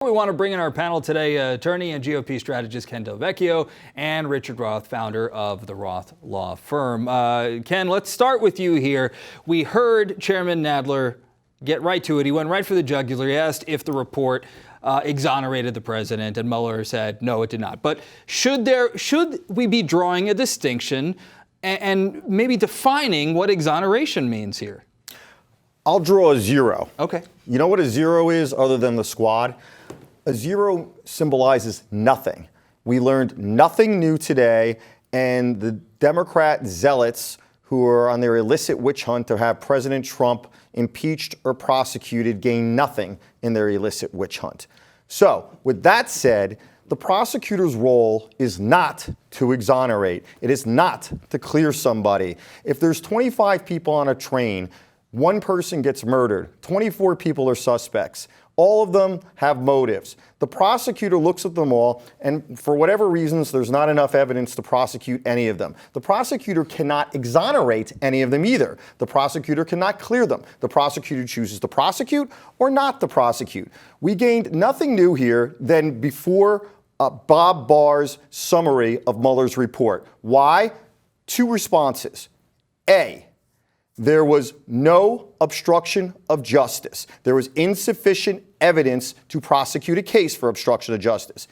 We want to bring in our panel today, attorney and GOP strategist Ken Vecchio and Richard Roth, founder of the Roth Law Firm. Ken, let's start with you here. We heard Chairman Nadler get right to it. He went right for the jugular. He asked if the report exonerated the president, and Mueller said no, it did not. But should we be drawing a distinction and maybe defining what exoneration means here? I'll draw a zero. Okay. You know what a zero is other than the squad? A zero symbolizes nothing. We learned nothing new today, and the Democrat zealots who are on their illicit witch hunt to have President Trump impeached or prosecuted gain nothing in their illicit witch hunt. So, with that said, the prosecutor's role is not to exonerate. It is not to clear somebody. If there's 25 people on a train, one person gets murdered, 24 people are suspects. All of them have motives. The prosecutor looks at them all, and for whatever reasons, there's not enough evidence to prosecute any of them. The prosecutor cannot exonerate any of them either. The prosecutor cannot clear them. The prosecutor chooses to prosecute or not to prosecute. We gained nothing new here than before Bob Barr's summary of Mueller's report. Why? Two responses. A, there was no obstruction of justice. There was insufficient evidence to prosecute a case for obstruction of justice.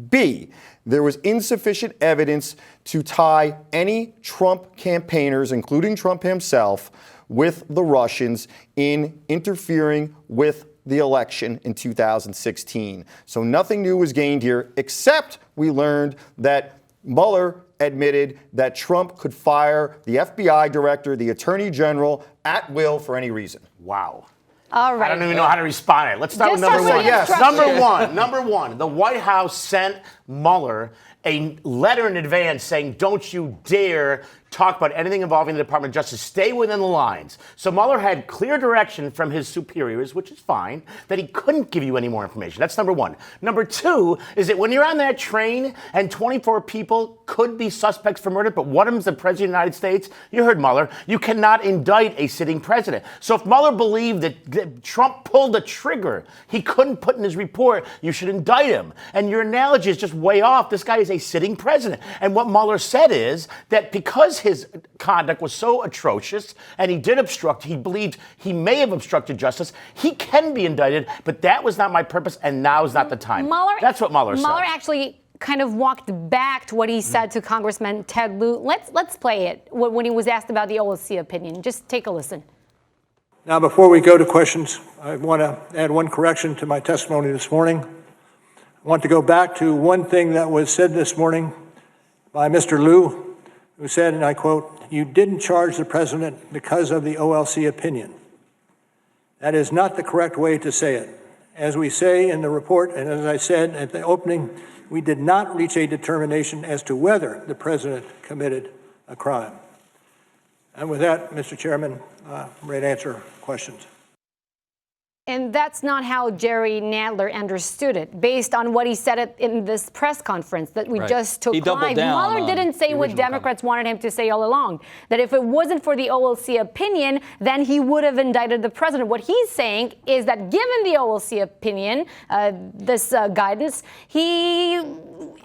B, there was insufficient evidence to tie any Trump campaigners, including Trump himself, with the Russians in interfering with the election in 2016. So nothing new was gained here, except we learned that Mueller admitted that Trump could fire the FBI director, the attorney general, at will for any reason. Wow. All right. I don't even know how to respond to it. Let's start with number one. Yes. Number one, the White House sent Mueller a letter in advance saying, don't you dare talk about anything involving the Department of Justice. Stay within the lines. So Mueller had clear direction from his superiors, which is fine, that he couldn't give you any more information. That's number one. Number two is that when you're on that train and 24 people could be suspects for murder, but one of them is the President of the United States, you heard Mueller, you cannot indict a sitting president. So if Mueller believed that Trump pulled the trigger he couldn't put in his report, you should indict him. And your analogy is just way off. This guy is a sitting president. And what Mueller said is that because his conduct was so atrocious and he did obstruct, he believed he may have obstructed justice, he can be indicted, but that was not my purpose and now is not the time. That's what Mueller said. Mueller actually kind of walked back to what he said to Congressman Ted Lieu. Let's play it when he was asked about the OLC opinion. Just take a listen. Now, before we go to questions, I want to add one correction to my testimony this morning. I want to go back to one thing that was said this morning by Mr. Lieu, who said, and I quote, "You didn't charge the president because of the OLC opinion." That is not the correct way to say it. As we say in the report, and as I said at the opening, we did not reach a determination as to whether the president committed a crime. And with that, Mr. Chairman, I'm ready to answer questions. And that's not how Jerry Nadler understood it, based on what he said in this press conference that we just took live. Mueller didn't say what Democrats wanted him to say all along, that if it wasn't for the OLC opinion, then he would have indicted the president. What he's saying is that given the OLC opinion, this guidance,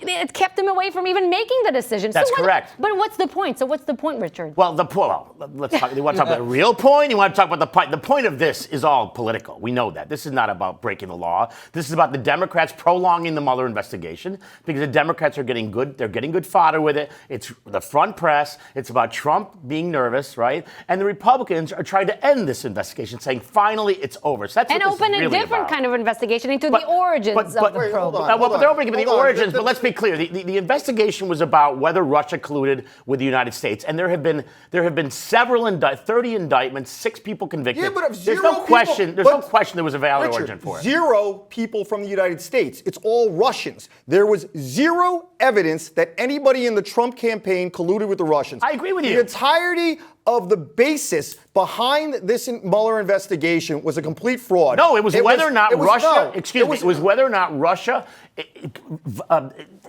it kept him away from even making the decision. That's correct. But what's the point? So what's the point, Richard? Well, let's talk. You want to talk about the real point? You want to talk about the point? The point of this is all political. We know that. This is not about breaking the law. This is about the Democrats prolonging the Mueller investigation because the Democrats are getting good. They're getting good fodder with it. It's the front press. It's about Trump being nervous, right? And the Republicans are trying to end this investigation, saying finally it's over. So that's and what open this is a really different about. kind of investigation into the origins of the probe. But they're opening the origins. But let's be clear. The investigation was about whether Russia colluded with the United States, and there have been several 30 indictments, 6 people convicted. Yeah, but if there's no question. There's no question there was a valid origin for it. 0 people from the United States. It's all Russians. There was 0 evidence that anybody in the Trump campaign colluded with the Russians. I agree with you. The entirety of the basis behind this Mueller investigation was a complete fraud. No, it was whether or not Russia. It was whether or not Russia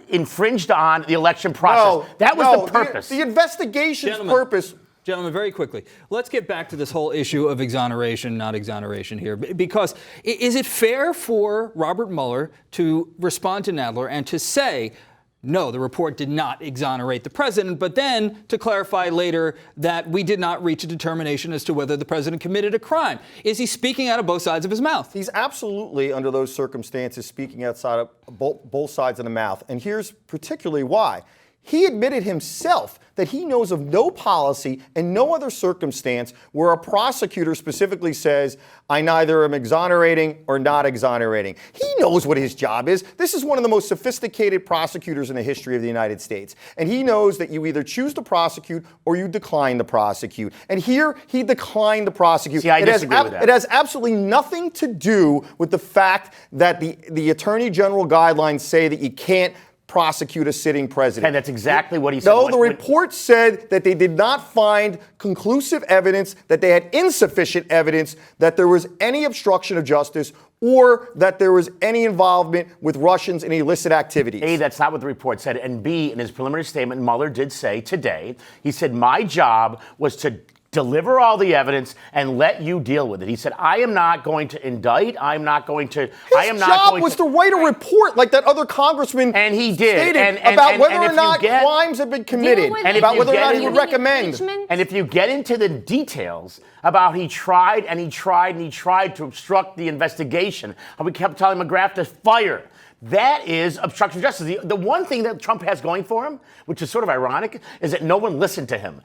infringed on the election process. That was the purpose. The investigation's purpose. Gentlemen, very quickly, let's get back to this whole issue of exoneration, not exoneration here. Because is it fair for Robert Mueller to respond to Nadler and to say, no, the report did not exonerate the president, but then to clarify later that we did not reach a determination as to whether the president committed a crime? Is he speaking out of both sides of his mouth? He's absolutely, under those circumstances, speaking outside of both sides of the mouth. And here's particularly why. He admitted himself that he knows of no policy and no other circumstance where a prosecutor specifically says, I neither am exonerating or not exonerating. He knows what his job is. This is one of the most sophisticated prosecutors in the history of the United States. And he knows that you either choose to prosecute or you decline to prosecute. And here, he declined to prosecute. See, I disagree with that. It has absolutely nothing to do with the fact that the Attorney General guidelines say that you can't prosecute a sitting president. And that's exactly what he said. No, the report said that they did not find conclusive evidence, that they had insufficient evidence that there was any obstruction of justice or that there was any involvement with Russians in illicit activities. A, that's not what the report said. And B, in his preliminary statement, Mueller did say today, he said, my job was to deliver all the evidence and let you deal with it. He said, I am not going to indict. I'm not going to. His job was to write a report like that other congressman and he did about whether or not crimes have been committed, and about whether or not he would recommend. And if you get into the details about he tried to obstruct the investigation, how we kept telling McGrath to fire. That is obstruction of justice. The one thing that Trump has going for him, which is sort of ironic, is that no one listened to him.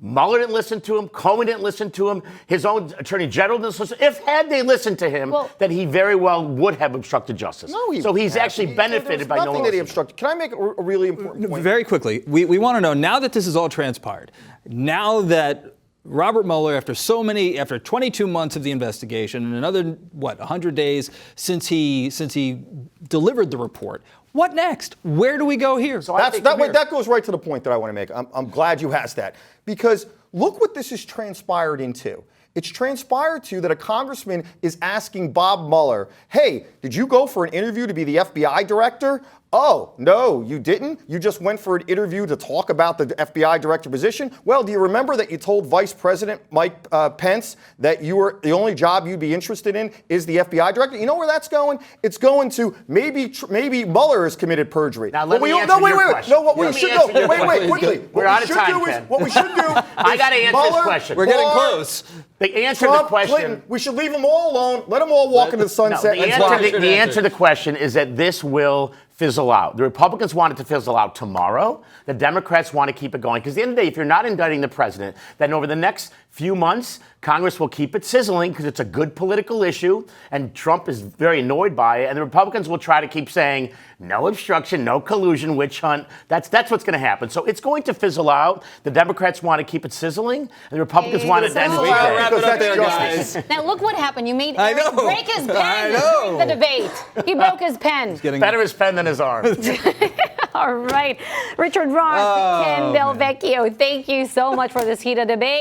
Mueller didn't listen to him. Comey didn't listen to him. His own attorney general didn't listen. Had they listened to him, then he very well would have obstructed justice. So he's actually benefited by nothing that he obstructed. Can I make a really important point? Very quickly, we want to know, now that this is all transpired, now that Robert Mueller, after 22 months of the investigation and another, 100 days since he delivered the report, what next? Where do we go here? So that goes right to the point that I want to make. I'm glad you asked that, because look what this has transpired into. It's transpired to that a congressman is asking Bob Mueller, hey, did you go for an interview to be the FBI director? Oh, no, you didn't? You just went for an interview to talk about the FBI director position? Well, do you remember that you told Vice President Mike Pence that the only job you'd be interested in is the FBI director? You know where that's going? It's going to maybe Mueller has committed perjury. Now, let me answer your question. No, what we should do, wait, quickly. We're out of time, Ken. What we should do I got to answer this question. We're getting close. The answer to the question. Clinton, we should leave them all alone. Let them all walk into the sunset. No, the answer to the question is that this will fizzle out. The Republicans want it to fizzle out tomorrow. The Democrats want to keep it going. Because at the end of the day, if you're not indicting the president, then over the next few months, Congress will keep it sizzling because it's a good political issue, and Trump is very annoyed by it. And the Republicans will try to keep saying, no obstruction, no collusion, witch hunt. That's what's going to happen. So it's going to fizzle out. The Democrats want to keep it sizzling, and the Republicans want it to end the weekend. Wrap it up there, guys. Now look what happened. You made Eric break his pen during the debate. He broke his pen. Better his pen than his arm. All right. Richard Roth, Ken Del Vecchio, thank you so much for this heated debate.